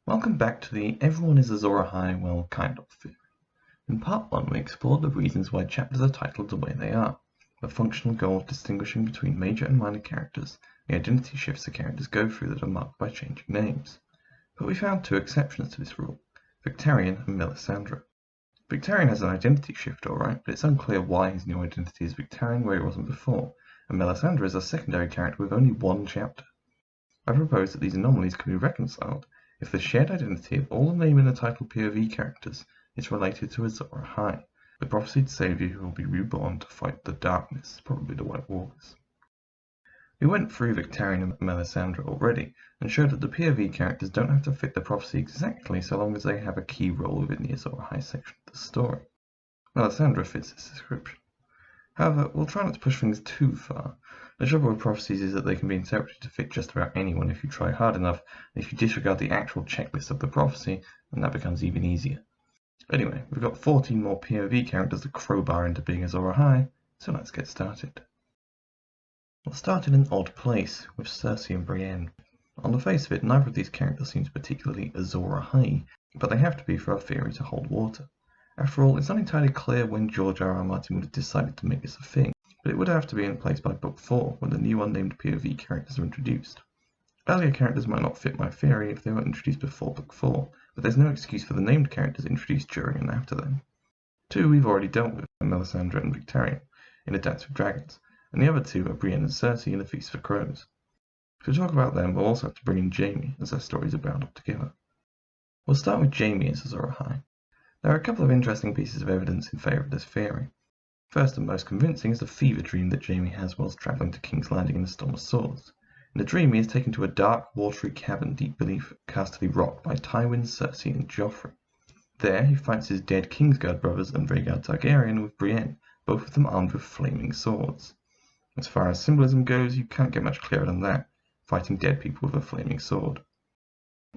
Welcome back to the Everyone is Azor Ahai, well, kind of theory. In part 1 we explored the reasons why chapters are titled the way they are, the functional goal of distinguishing between major and minor characters, the identity shifts the characters go through that are marked by changing names. But we found two exceptions to this rule, Victarion and Melisandre. Victarion has an identity shift alright, but it's unclear why his new identity is Victarion where he wasn't before, and Melisandre is a secondary character with only one chapter. I propose that these anomalies can be reconciled if the shared identity of all the name in the title POV characters is related to Azor Ahai, the prophesied savior who will be reborn to fight the darkness, probably the White Walkers. We went through Victarion and Melisandre already, and showed that the POV characters don't have to fit the prophecy exactly so long as they have a key role within the Azor Ahai section of the story. Melisandre fits this description. However, we'll try not to push things too far. The trouble with prophecies is that they can be interpreted to fit just about anyone if you try hard enough, and if you disregard the actual checklist of the prophecy, then that becomes even easier. Anyway, we've got 14 more POV characters to crowbar into being Azor Ahai, so let's get started. We'll start in an odd place, with Cersei and Brienne. On the face of it, neither of these characters seems particularly Azor Ahai, but they have to be for our theory to hold water. After all, it's not entirely clear when George R.R. Martin would have decided to make this a thing, but it would have to be in place by Book 4, when the new unnamed POV characters are introduced. Earlier characters might not fit my theory if they were introduced before Book 4, but there's no excuse for the named characters introduced during and after them. Two we've already dealt with, Melisandre and Victarion, in A Dance with Dragons, and the other two are Brienne and Cersei in A Feast for Crows. To talk about them, we'll also have to bring in Jaime, as their stories are bound up together. We'll start with Jaime as Azor Ahai. There are a couple of interesting pieces of evidence in favour of this theory. First and most convincing is the fever dream that Jaime has whilst travelling to King's Landing in the Storm of Swords. In the dream he is taken to a dark, watery cavern deep beneath Casterly Rock by Tywin, Cersei and Joffrey. There he fights his dead Kingsguard brothers and Rhaegar Targaryen with Brienne, both of them armed with flaming swords. As far as symbolism goes, you can't get much clearer than that, fighting dead people with a flaming sword.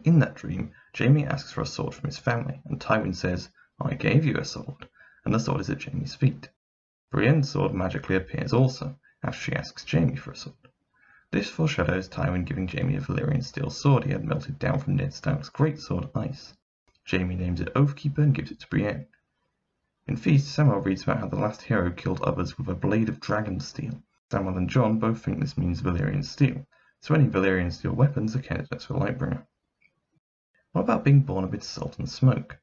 In that dream, Jaime asks for a sword from his family, and Tywin says, "I gave you a sword," and the sword is at Jaime's feet. Brienne's sword magically appears also, after she asks Jaime for a sword. This foreshadows Tywin giving Jaime a Valyrian steel sword he had melted down from Ned Stark's greatsword Ice. Jaime names it Oathkeeper and gives it to Brienne. In Feast, Samwell reads about how the last hero killed others with a blade of dragon steel. Samwell and Jon both think this means Valyrian steel, so any Valyrian steel weapons are candidates for Lightbringer. What about being born amidst salt and smoke?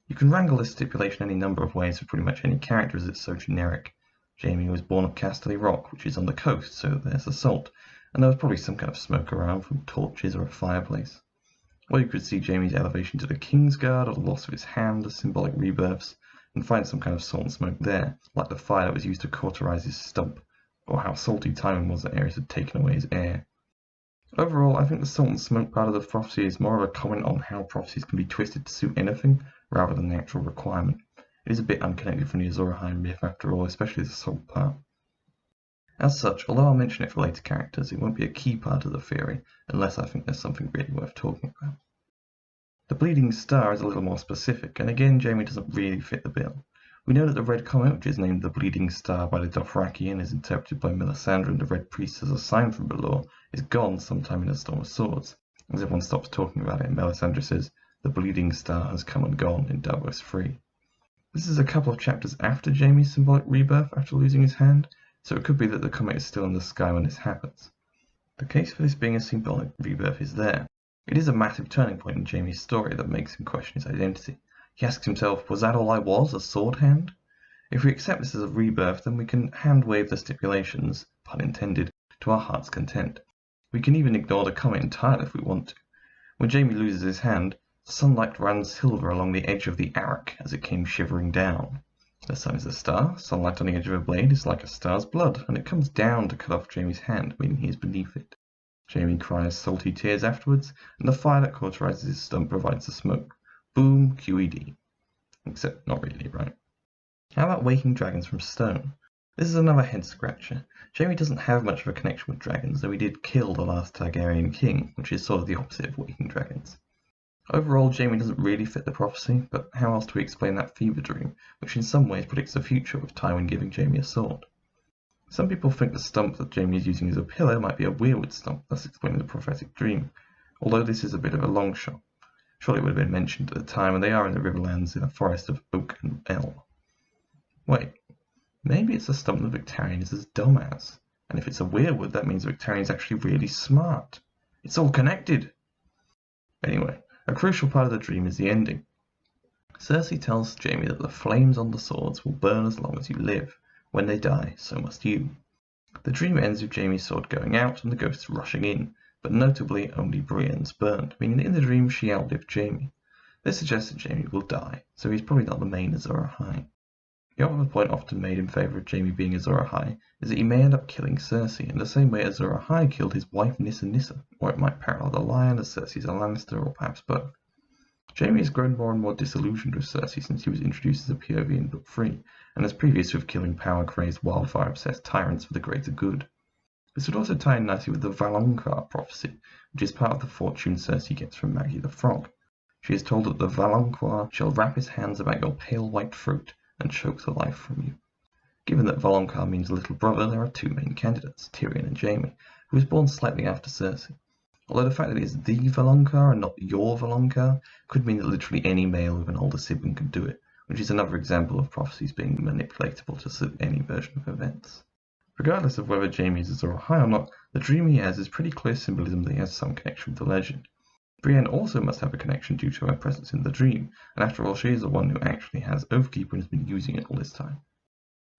You can wrangle this stipulation any number of ways for pretty much any character as it's so generic. Jaime was born of Casterly Rock, which is on the coast, so there's the salt, and there was probably some kind of smoke around from torches or a fireplace. Or you could see Jaime's elevation to the Kingsguard or the loss of his hand as symbolic rebirths, and find some kind of salt and smoke there, like the fire that was used to cauterize his stump, or how salty Tywin was that Aerys had taken away his heir. Overall, I think the salt and smoke part of the prophecy is more of a comment on how prophecies can be twisted to suit anything, rather than the actual requirement. It is a bit unconnected from the Azor Ahai myth after all, especially the salt part. As such, although I'll mention it for later characters, it won't be a key part of the theory, unless I think there's something really worth talking about. The bleeding star is a little more specific, and again Jaime doesn't really fit the bill. We know that the red comet, which is named the Bleeding Star by the Dothraki and is interpreted by Melisandre and the Red Priest as a sign from below, is gone sometime in the Storm of Swords. As everyone stops talking about it, Melisandre says, "The Bleeding Star has come and gone" in Davos 3. This is a couple of chapters after Jaime's symbolic rebirth after losing his hand, so it could be that the comet is still in the sky when this happens. The case for this being a symbolic rebirth is there. It is a massive turning point in Jaime's story that makes him question his identity. He asks himself, was that all I was, a sword hand? If we accept this as a rebirth, then we can hand-wave the stipulations, pun intended, to our heart's content. We can even ignore the comet entirely if we want to. When Jaime loses his hand, the sunlight ran silver along the edge of the arc as it came shivering down. The sun is a star, sunlight on the edge of a blade is like a star's blood, and it comes down to cut off Jaime's hand, meaning he is beneath it. Jaime cries salty tears afterwards, and the fire that cauterizes his stump provides the smoke. Boom, QED. Except not really, right? How about waking dragons from stone? This is another head-scratcher. Jaime doesn't have much of a connection with dragons, though he did kill the last Targaryen king, which is sort of the opposite of waking dragons. Overall, Jaime doesn't really fit the prophecy, but how else do we explain that fever dream, which in some ways predicts the future with Tywin giving Jaime a sword? Some people think the stump that Jaime is using as a pillar might be a weirwood stump, thus explaining the prophetic dream, although this is a bit of a long shot. Surely it would have been mentioned at the time, and they are in the Riverlands in a forest of oak and elm. Wait, maybe it's a stump that Victarion is as dumb as. And if it's a weirwood, that means Victarion's actually really smart. It's all connected! Anyway, a crucial part of the dream is the ending. Cersei tells Jaime that the flames on the swords will burn as long as you live. When they die, so must you. The dream ends with Jaime's sword going out and the ghosts rushing in, but notably only Brienne's burned, meaning that in the dream she outlived Jaime. This suggests that Jaime will die, so he's probably not the main Azor Ahai. The other point often made in favour of Jaime being Azor Ahai is that he may end up killing Cersei in the same way Azor Ahai killed his wife Nissa Nissa, or it might parallel the Lion as Cersei's a Lannister, or perhaps both. Jaime has grown more and more disillusioned with Cersei since he was introduced as a POV in Book 3, and as previous with killing power-crazed, wildfire-obsessed tyrants for the greater good. This would also tie in nicely with the Valonqar prophecy, which is part of the fortune Cersei gets from Maggie the Frog. She is told that the Valonqar shall wrap his hands about your pale white throat and choke the life from you. Given that Valonqar means little brother, there are two main candidates, Tyrion and Jaime, who was born slightly after Cersei. Although the fact that it is the Valonqar and not your Valonqar could mean that literally any male with an older sibling could do it, which is another example of prophecies being manipulatable to suit any version of events. Regardless of whether Jaime is Azor Ahai or not, the dream he has is pretty clear symbolism that he has some connection with the legend. Brienne also must have a connection due to her presence in the dream, and after all she is the one who actually has Oathkeeper and has been using it all this time.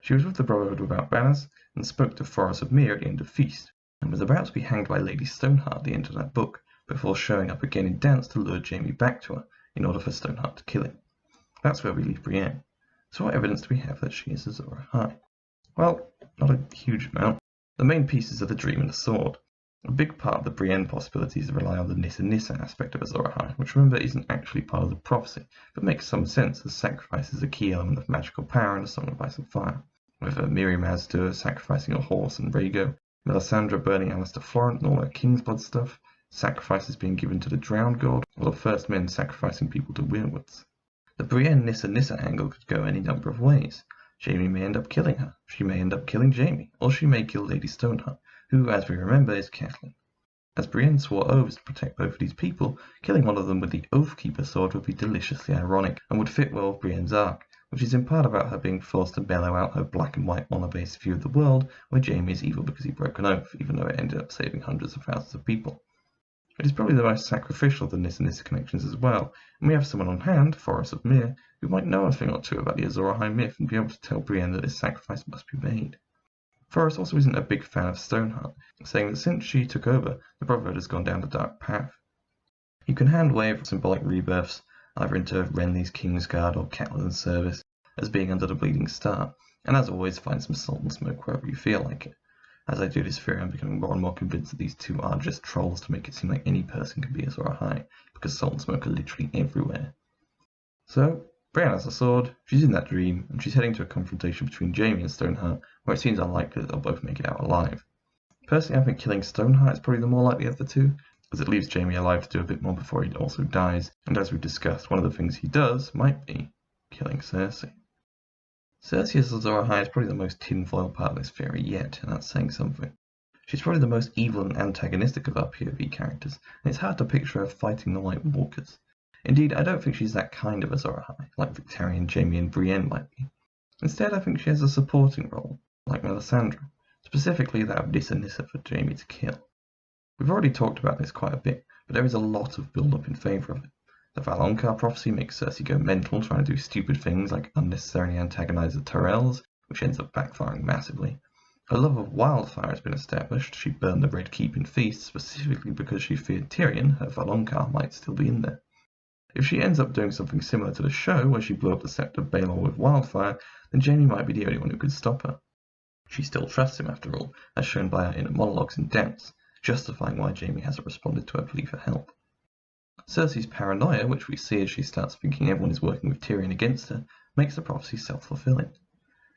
She was with the Brotherhood without banners, and spoke to Thoros of Myr at the end of Feast, and was about to be hanged by Lady Stoneheart at the end of that book, before showing up again in Dance to lure Jaime back to her, in order for Stoneheart to kill him. That's where we leave Brienne. So what evidence do we have that she is Azor Ahai? Well, not a huge amount. The main pieces are the dream and the sword. A big part of the Brienne possibilities rely on the Nissa Nissa aspect of Azor Ahai, which remember isn't actually part of the prophecy, but makes some sense as sacrifice is a key element of magical power in A Song of Ice and Fire. Whether Mirri Maz Duur sacrificing a horse and Rhaego, Melisandre burning Alistair Florent and all her Kingsblood stuff, sacrifices being given to the Drowned God, or the First Men sacrificing people to weirwoods. The Brienne Nissa Nissa angle could go any number of ways. Jaime may end up killing her, she may end up killing Jaime, or she may kill Lady Stoneheart, who, as we remember, is Catelyn. As Brienne swore oaths to protect both of these people, killing one of them with the Oathkeeper sword would be deliciously ironic, and would fit well with Brienne's arc, which is in part about her being forced to bellow out her black and white honor-based view of the world, where Jaime is evil because he broke an oath, even though it ended up saving hundreds of thousands of people. It is probably the most sacrificial of the Nissa Nissa connections as well, and we have someone on hand, Thoros of Myr, who might know a thing or two about the Azor Ahai myth and be able to tell Brienne that this sacrifice must be made. Thoros also isn't a big fan of Stoneheart, saying that since she took over, the Brotherhood has gone down the dark path. You can hand-wave symbolic rebirths, either into Renly's Kingsguard or Catelyn's service, as being under the Bleeding Star, and as always find some salt and smoke wherever you feel like it. As I do this theory, I'm becoming more and more convinced that these two are just trolls to make it seem like any person can be Azor Ahai, because salt and smoke are literally everywhere. So, Brienne has a sword, she's in that dream, and she's heading to a confrontation between Jaime and Stoneheart, where it seems unlikely that they'll both make it out alive. Personally, I think killing Stoneheart is probably the more likely of the two, as it leaves Jaime alive to do a bit more before he also dies, and as we've discussed, one of the things he does might be killing Cersei. Cersei as Azor Ahai is probably the most tinfoil part of this theory yet, and that's saying something. She's probably the most evil and antagonistic of our POV characters, and it's hard to picture her fighting the White Walkers. Indeed, I don't think she's that kind of Azor Ahai, like Victarion, Jaime and Brienne might be. Instead, I think she has a supporting role, like Melisandre, specifically that of Nissa Nissa for Jaime to kill. We've already talked about this quite a bit, but there is a lot of build-up in favour of it. The Valonqar prophecy makes Cersei go mental, trying to do stupid things like unnecessarily antagonise the Tyrells, which ends up backfiring massively. Her love of wildfire has been established. She burned the Red Keep in Feast specifically because she feared Tyrion, her Valonqar, might still be in there. If she ends up doing something similar to the show, where she blew up the Sept of Baelor with wildfire, then Jaime might be the only one who could stop her. She still trusts him after all, as shown by her inner monologues and Dance, justifying why Jaime hasn't responded to her plea for help. Cersei's paranoia, which we see as she starts thinking everyone is working with Tyrion against her, makes the prophecy self-fulfilling.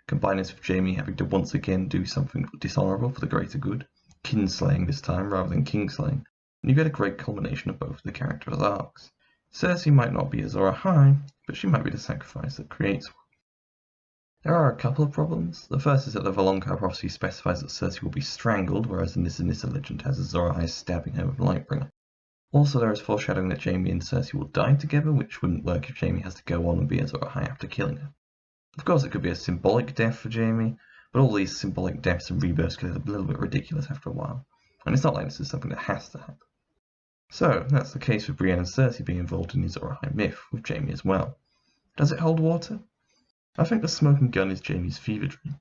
Combine this with Jaime having to once again do something dishonourable for the greater good, kinslaying this time rather than kingslaying, and you get a great culmination of both of the characters' arcs. Cersei might not be Azor Ahai, but she might be the sacrifice that creates one. There are a couple of problems. The first is that the Valonqar prophecy specifies that Cersei will be strangled, whereas the Nissa Nissa legend has Azor Ahai stabbing her with Lightbringer. Also, there is foreshadowing that Jamie and Cersei will die together, which wouldn't work if Jamie has to go on and be Azor Ahai after killing her. Of course, it could be a symbolic death for Jamie, but all these symbolic deaths and rebirths get a little bit ridiculous after a while, and it's not like this is something that has to happen. So, that's the case with Brienne and Cersei being involved in the Azor Ahai myth, with Jamie as well. Does it hold water? I think the smoking gun is Jamie's fever dream.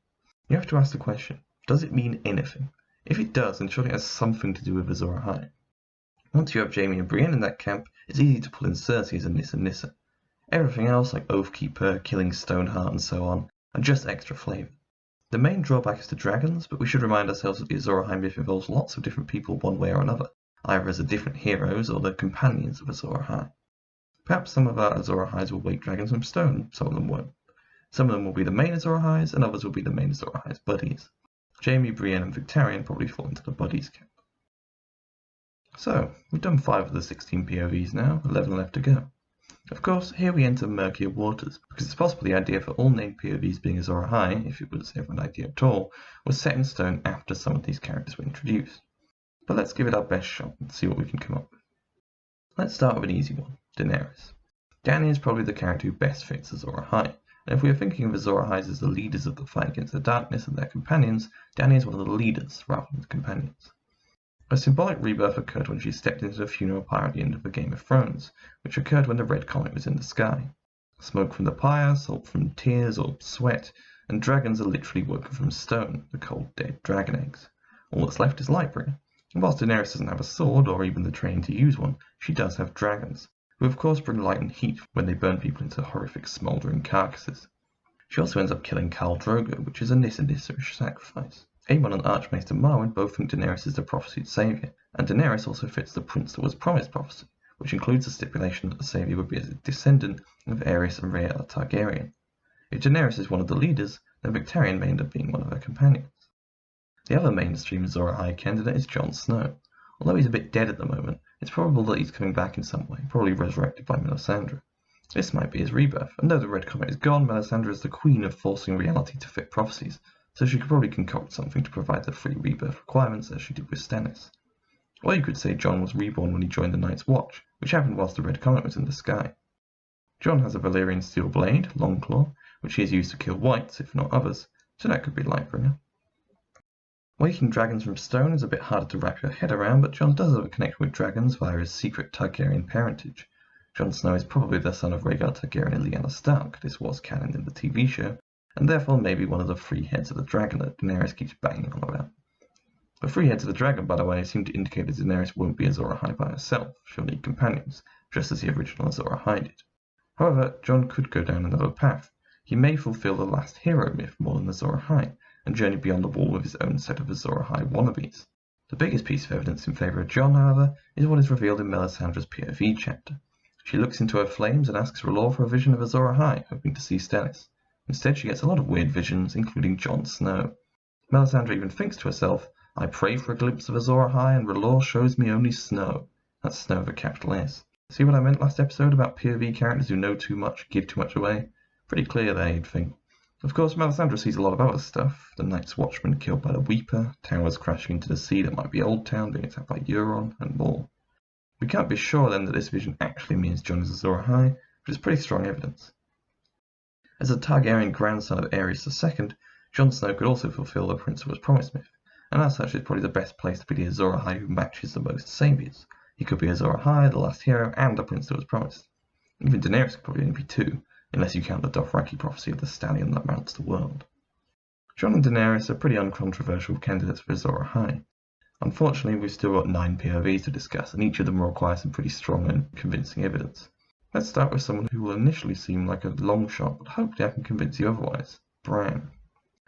You have to ask the question, does it mean anything? If it does, then surely it has something to do with Azor Ahai. Once you have Jamie and Brienne in that camp, it's easy to pull in Cersei as a Nissa. Everything else, like Oathkeeper, killing Stoneheart and so on, are just extra flavour. The main drawback is the dragons, but we should remind ourselves that the Azor Ahai myth involves lots of different people one way or another, either as the different heroes or the companions of Azor Ahai. Perhaps some of our Azor Ahais will wake dragons from stone, some of them won't. Some of them will be the main Azor Ahais, and others will be the main Azor Ahai's buddies. Jamie, Brienne and Victarion probably fall into the buddies camp. So, we've done 5 of the 16 POVs now, 11 left to go. Of course, here we enter murkier waters, because it's possible the idea for all named POVs being Azor Ahai, if it was ever an idea at all, was set in stone after some of these characters were introduced. But let's give it our best shot and see what we can come up with. Let's start with an easy one, Daenerys. Dany is probably the character who best fits Azor Ahai, and if we are thinking of Azor Ahai as the leaders of the fight against the darkness and their companions, Dany is one of the leaders rather than the companions. A symbolic rebirth occurred when she stepped into the funeral pyre at the end of the Game of Thrones, which occurred when the red comet was in the sky. Smoke from the pyre, salt from tears or sweat, and dragons are literally woken from stone, the cold dead dragon eggs. All that's left is Lightbringer, and whilst Daenerys doesn't have a sword or even the training to use one, she does have dragons, who of course bring light and heat when they burn people into horrific smouldering carcasses. She also ends up killing Khal Drogo, which is a Nissa-ish sacrifice. Aemon and Archmaester Marwyn both think Daenerys is the prophesied saviour, and Daenerys also fits the Prince that was promised prophecy, which includes the stipulation that the saviour would be a descendant of Aerys and Rhaella Targaryen. If Daenerys is one of the leaders, then Victarion may end up being one of her companions. The other mainstream Azor Ahai candidate is Jon Snow. Although he's a bit dead at the moment, it's probable that he's coming back in some way, probably resurrected by Melisandre. This might be his rebirth, and though the Red Comet is gone, Melisandre is the queen of forcing reality to fit prophecies, so she could probably concoct something to provide the free rebirth requirements as she did with Stannis. Or you could say Jon was reborn when he joined the Night's Watch, which happened whilst the Red Comet was in the sky. Jon has a Valyrian steel blade, Longclaw, which he has used to kill whites, if not others, so that could be Lightbringer. Waking dragons from stone is a bit harder to wrap your head around, but Jon does have a connection with dragons via his secret Targaryen parentage. Jon Snow is probably the son of Rhaegar Targaryen and Lyanna Stark, this was canon in the TV show, and therefore maybe one of the 3 heads of the dragon that Daenerys keeps banging on about. The 3 heads of the dragon, by the way, seem to indicate that Daenerys won't be Azor Ahai by herself, she'll need companions, just as the original Azor Ahai did. However, Jon could go down another path. He may fulfill the last hero myth more than Azor Ahai, and journey beyond the wall with his own set of Azor Ahai wannabes. The biggest piece of evidence in favour of Jon, however, is what is revealed in Melisandre's POV chapter. She looks into her flames and asks R'hllor for a vision of Azor Ahai, hoping to see Stannis. Instead, she gets a lot of weird visions, including Jon Snow. Melisandre even thinks to herself, I pray for a glimpse of Azor Ahai and R'hllor shows me only snow. That's snow with a capital S. See what I meant last episode about POV characters who know too much, give too much away? Pretty clear there, you'd think. Of course, Melisandre sees a lot of other stuff. The Night's Watchman killed by the Weeper, towers crashing into the sea that might be Old Town being attacked by Euron, and more. We can't be sure then that this vision actually means Jon is Azor Ahai, but it's pretty strong evidence. As a Targaryen grandson of Aerys II, Jon Snow could also fulfill the Prince that was promised myth, and as such is probably the best place to be the Azor Ahai who matches the most saviours. He could be Azor Ahai, the last hero, and the Prince that was promised. Even Daenerys could probably only be 2, unless you count the Dothraki prophecy of the stallion that mounts the world. Jon and Daenerys are pretty uncontroversial candidates for Azor Ahai. Unfortunately, we've still got 9 POVs to discuss, and each of them will require some pretty strong and convincing evidence. Let's start with someone who will initially seem like a long shot, but hopefully I can convince you otherwise. Bran.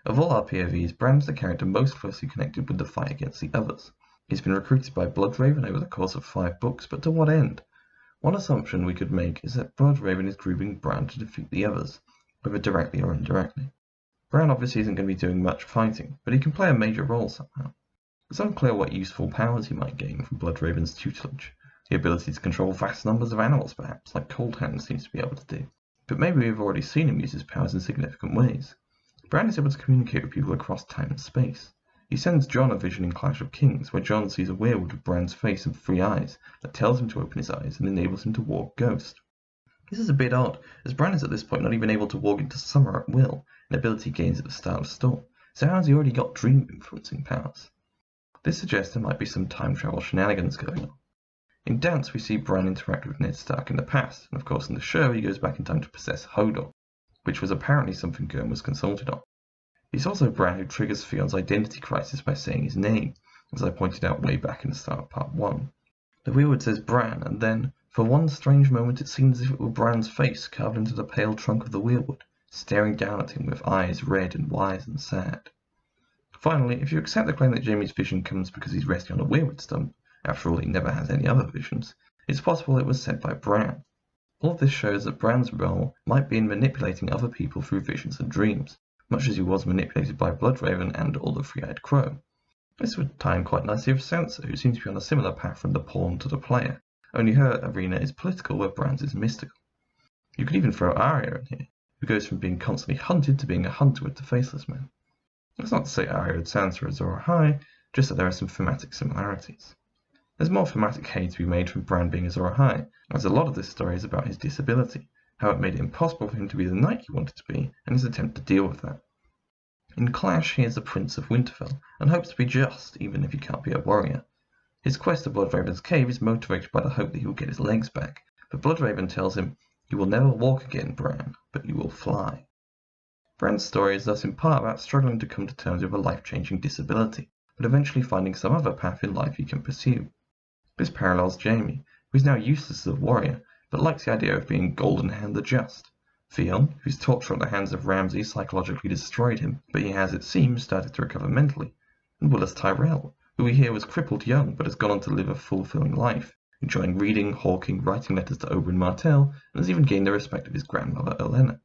Of all our POVs, Bran is the character most closely connected with the fight against the others. He's been recruited by Bloodraven over the course of 5 books, but to what end? One assumption we could make is that Bloodraven is grooming Bran to defeat the others, whether directly or indirectly. Bran obviously isn't going to be doing much fighting, but he can play a major role somehow. It's unclear what useful powers he might gain from Bloodraven's tutelage. The ability to control vast numbers of animals perhaps, like Cold Hand seems to be able to do. But maybe we've already seen him use his powers in significant ways. Bran is able to communicate with people across time and space. He sends Jon a vision in Clash of Kings, where Jon sees a weirwood with Bran's face and 3 eyes that tells him to open his eyes and enables him to walk Ghost. This is a bit odd, as Bran is at this point not even able to walk into Summer at will, an ability he gains at the start of Storm, so how has he already got dream influencing powers? This suggests there might be some time travel shenanigans going on. In Dance, we see Bran interact with Ned Stark in the past, and of course in the show he goes back in time to possess Hodor, which was apparently something Gurn was consulted on. It's also Bran who triggers Theon's identity crisis by saying his name, as I pointed out way back in the start of Part 1. The weirwood says Bran, and then, for one strange moment, it seems as if it were Bran's face carved into the pale trunk of the weirwood, staring down at him with eyes red and wise and sad. Finally, if you accept the claim that Jaime's vision comes because he's resting on a weirwood stump, after all he never has any other visions, it's possible it was sent by Bran. All of this shows that Bran's role might be in manipulating other people through visions and dreams, much as he was manipulated by Bloodraven and or the Three-Eyed Crow. This would tie in quite nicely with Sansa, who seems to be on a similar path from the pawn to the player, only her arena is political where Bran's is mystical. You could even throw Arya in here, who goes from being constantly hunted to being a hunter with the Faceless Man. That's not to say Arya and Sansa are Azor Ahai, just that there are some thematic similarities. There's more thematic hay to be made from Bran being Azor Ahai, as a lot of this story is about his disability, how it made it impossible for him to be the knight he wanted to be, and his attempt to deal with that. In Clash, he is the Prince of Winterfell, and hopes to be just, even if he can't be a warrior. His quest to Bloodraven's cave is motivated by the hope that he will get his legs back, but Bloodraven tells him, "You will never walk again, Bran, but you will fly." Bran's story is thus in part about struggling to come to terms with a life-changing disability, but eventually finding some other path in life he can pursue. This parallels Jaime, who is now useless as a warrior, but likes the idea of being Golden Hand the Just. Theon, whose torture at the hands of Ramsay psychologically destroyed him, but he has, it seems, started to recover mentally. And Willis Tyrell, who we hear was crippled young, but has gone on to live a fulfilling life, enjoying reading, hawking, writing letters to Oberyn Martell, and has even gained the respect of his grandmother Olenna.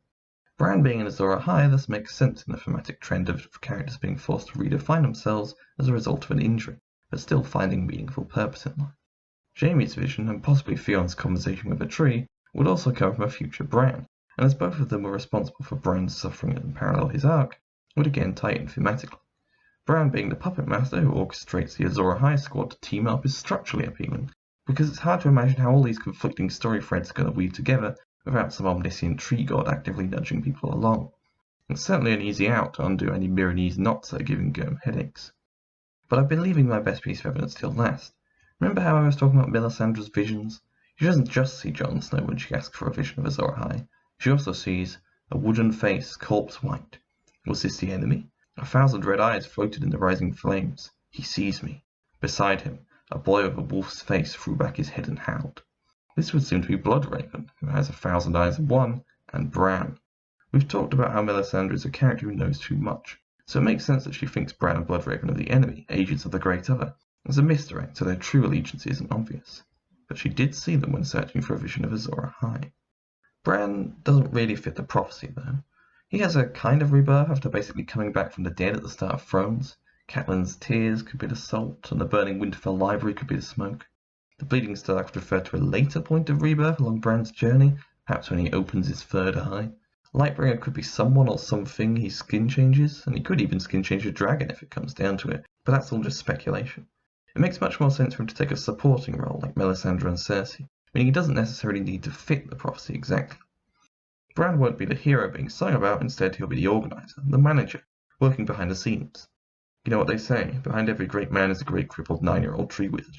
Bran being an Azor Ahai thus makes sense in the thematic trend of characters being forced to redefine themselves as a result of an injury, but still finding meaningful purpose in life. Jaime's vision, and possibly Theon's conversation with a tree, would also come from a future Bran, and as both of them were responsible for Bran's suffering and parallel his arc, would again tie in thematically. Bran being the puppet master who orchestrates the Azor Ahai squad to team up is structurally appealing, because it's hard to imagine how all these conflicting story threads are going to weave together without some omniscient tree god actively nudging people along. It's certainly an easy out to undo any Myronese knots that are giving Gurm headaches. But I've been leaving my best piece of evidence till last. Remember how I was talking about Melisandre's visions? She doesn't just see Jon Snow when she asks for a vision of Azor Ahai. She also sees a wooden face, corpse white. Was this the enemy? 1,000 red eyes floated in the rising flames. He sees me. Beside him, a boy with a wolf's face threw back his head and howled. This would seem to be Bloodraven, who has 1,000 eyes in one, and Bran. We've talked about how Melisandre is a character who knows too much, so it makes sense that she thinks Bran and Bloodraven are the enemy, agents of the Great Other, as a misdirect, so their true allegiance isn't obvious. But she did see them when searching for a vision of Azor Ahai. Bran doesn't really fit the prophecy, though. He has a kind of rebirth after basically coming back from the dead at the start of Thrones. Catelyn's tears could be the salt, and the burning Winterfell library could be the smoke. The bleeding Stark could refer to a later point of rebirth along Bran's journey, perhaps when he opens his third eye. Lightbringer could be someone or something he skin changes, and he could even skin change a dragon if it comes down to it, but that's all just speculation. It makes much more sense for him to take a supporting role like Melisandre and Cersei, meaning he doesn't necessarily need to fit the prophecy exactly. Bran won't be the hero being sung about, instead he'll be the organizer, the manager, working behind the scenes. You know what they say, behind every great man is a great crippled 9-year-old tree wizard.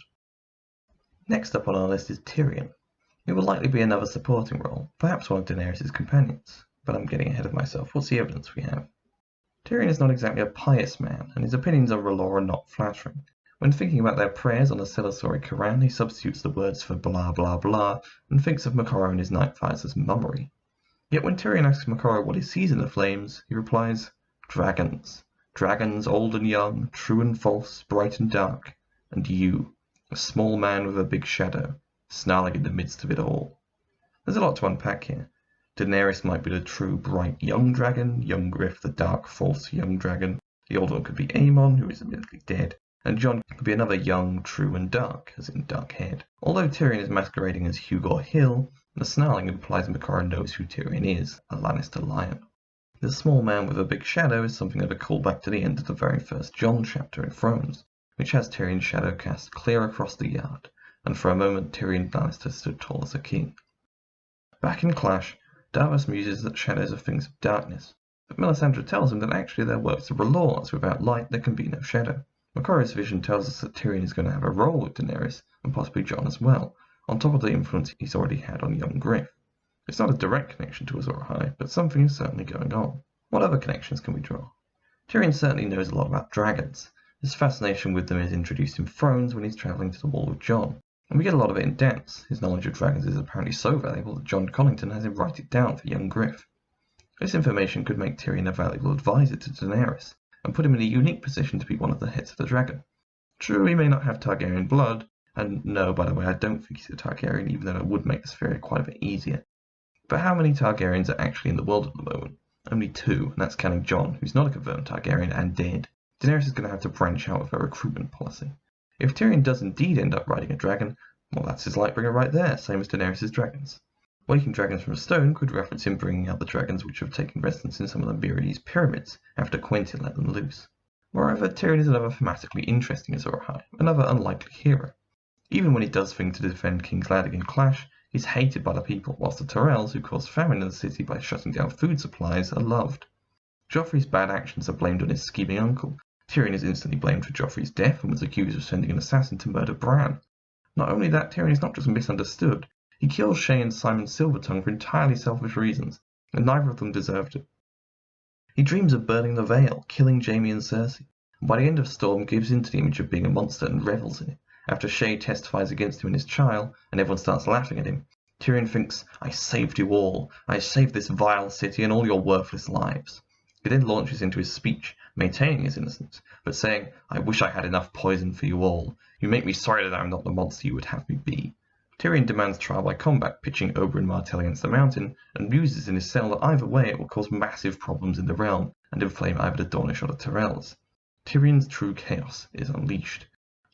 Next up on our list is Tyrion. It will likely be another supporting role, perhaps one of Daenerys' companions, but I'm getting ahead of myself. What's the evidence we have? Tyrion is not exactly a pious man, and his opinions on R'hllor are not flattering. When thinking about their prayers on the Selesori Quran, he substitutes the words for blah blah blah, and thinks of Moqorro and his Nightfires as mummery. Yet when Tyrion asks Moqorro what he sees in the flames, he replies, "Dragons. Dragons old and young, true and false, bright and dark, and you, a small man with a big shadow, snarling in the midst of it all." There's a lot to unpack here. Daenerys might be the true, bright, young dragon, young Griff the dark, false, young dragon. The old one could be Aemon, who is admittedly dead, and Jon could be another young, true, and dark, as in dark-haired. Although Tyrion is masquerading as Hugor Hill, the snarling implies Moqorro knows who Tyrion is, a Lannister lion. The small man with a big shadow is something of a callback to the end of the very first Jon chapter in Thrones, which has Tyrion's shadow cast clear across the yard, and for a moment Tyrion Lannister stood tall as a king. Back in Clash, Davos muses that shadows are things of darkness, but Melisandre tells him that actually they're works of law, as without light there can be no shadow. Macquarie's vision tells us that Tyrion is going to have a role with Daenerys, and possibly Jon as well, on top of the influence he's already had on young Griff. It's not a direct connection to Azor Ahai, but something is certainly going on. What other connections can we draw? Tyrion certainly knows a lot about dragons. His fascination with them is introduced in Thrones when he's travelling to the Wall with Jon, and we get a lot of it in Dance. His knowledge of dragons is apparently so valuable that Jon Connington has him write it down for young Griff. This information could make Tyrion a valuable advisor to Daenerys, and put him in a unique position to be one of the heads of the dragon. True, he may not have Targaryen blood, and no, by the way, I don't think he's a Targaryen, even though it would make this area quite a bit easier. But how many Targaryens are actually in the world at the moment? Only 2, and that's counting Jon, who's not a confirmed Targaryen and dead. Daenerys is going to have to branch out with her recruitment policy. If Tyrion does indeed end up riding a dragon, well, that's his Lightbringer right there, same as Daenerys' dragons. Waking dragons from stone could reference him bringing out the dragons which have taken residence in some of the Mirides pyramids after Quentyn let them loose. Moreover, Tyrion is another thematically interesting Azor Ahai, another unlikely hero. Even when he does things to defend King's Landing in Clash, he's hated by the people, whilst the Tyrells, who caused famine in the city by shutting down food supplies, are loved. Joffrey's bad actions are blamed on his scheming uncle. Tyrion is instantly blamed for Joffrey's death and was accused of sending an assassin to murder Bran. Not only that, Tyrion is not just misunderstood, he kills Shae and Simon Silvertongue for entirely selfish reasons, and neither of them deserved it. He dreams of burning the Vale, killing Jaime and Cersei, and by the end of Storm gives in to the image of being a monster and revels in it. After Shae testifies against him in his trial, and everyone starts laughing at him, Tyrion thinks, "I saved you all. I saved this vile city and all your worthless lives." He then launches into his speech, maintaining his innocence, but saying, "I wish I had enough poison for you all. You make me sorry that I am not the monster you would have me be." Tyrion demands trial by combat, pitching Oberyn Martell against the mountain, and muses in his cell that either way it will cause massive problems in the realm, and inflame either the Dornish or the Tyrells. Tyrion's true chaos is unleashed.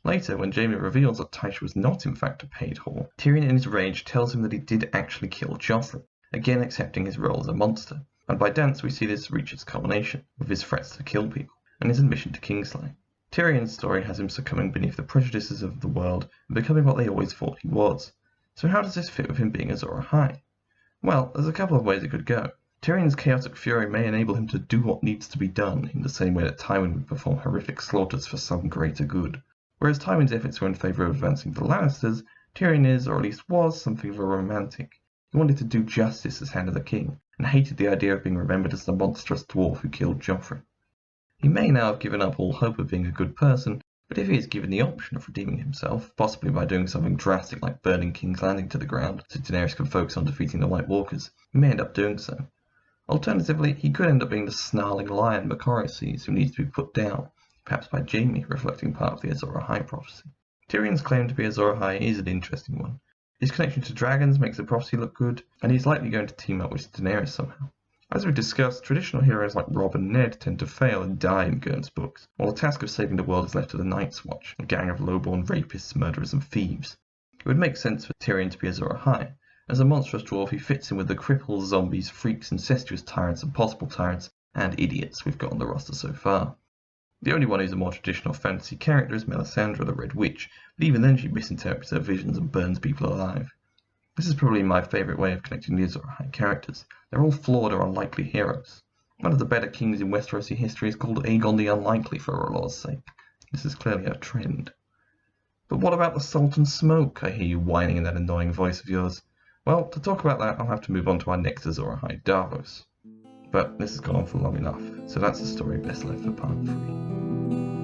Later, when Jaime reveals that Tysha was not in fact a paid whore, Tyrion in his rage tells him that he did actually kill Jocelyn, again accepting his role as a monster, and by Dance we see this reach its culmination, with his threats to kill people, and his admission to Kingslayer. Tyrion's story has him succumbing beneath the prejudices of the world and becoming what they always thought he was. So how does this fit with him being Azor Ahai? Well, there's a couple of ways it could go. Tyrion's chaotic fury may enable him to do what needs to be done, in the same way that Tywin would perform horrific slaughters for some greater good. Whereas Tywin's efforts were in favour of advancing the Lannisters, Tyrion is, or at least was, something of a romantic. He wanted to do justice as Hand of the King, and hated the idea of being remembered as the monstrous dwarf who killed Joffrey. He may now have given up all hope of being a good person, but if he is given the option of redeeming himself, possibly by doing something drastic like burning King's Landing to the ground so Daenerys can focus on defeating the White Walkers, he may end up doing so. Alternatively, he could end up being the snarling lion Macquarie sees who needs to be put down, perhaps by Jaime, reflecting part of the Azor Ahai prophecy. Tyrion's claim to be Azor Ahai is an interesting one. His connection to dragons makes the prophecy look good, and he's likely going to team up with Daenerys somehow. As we discussed, traditional heroes like Robb and Ned tend to fail and die in Gurn's books, while the task of saving the world is left to the Night's Watch, a gang of low-born rapists, murderers and thieves. It would make sense for Tyrion to be Azor Ahai. As a monstrous dwarf, he fits in with the cripples, zombies, freaks, incestuous tyrants, impossible tyrants, and idiots we've got on the roster so far. The only one who's a more traditional fantasy character is Melisandre the Red Witch, but even then she misinterprets her visions and burns people alive. This is probably my favourite way of connecting the Azor Ahai characters. They're all flawed or unlikely heroes. One of the better kings in Westerosi history is called Aegon the Unlikely for a law's sake. This is clearly a trend. But what about the salt and smoke? I hear you whining in that annoying voice of yours. Well, to talk about that, I'll have to move on to our next Azor Ahai, Davos. But this has gone on for long enough, so that's the story best left for part 3.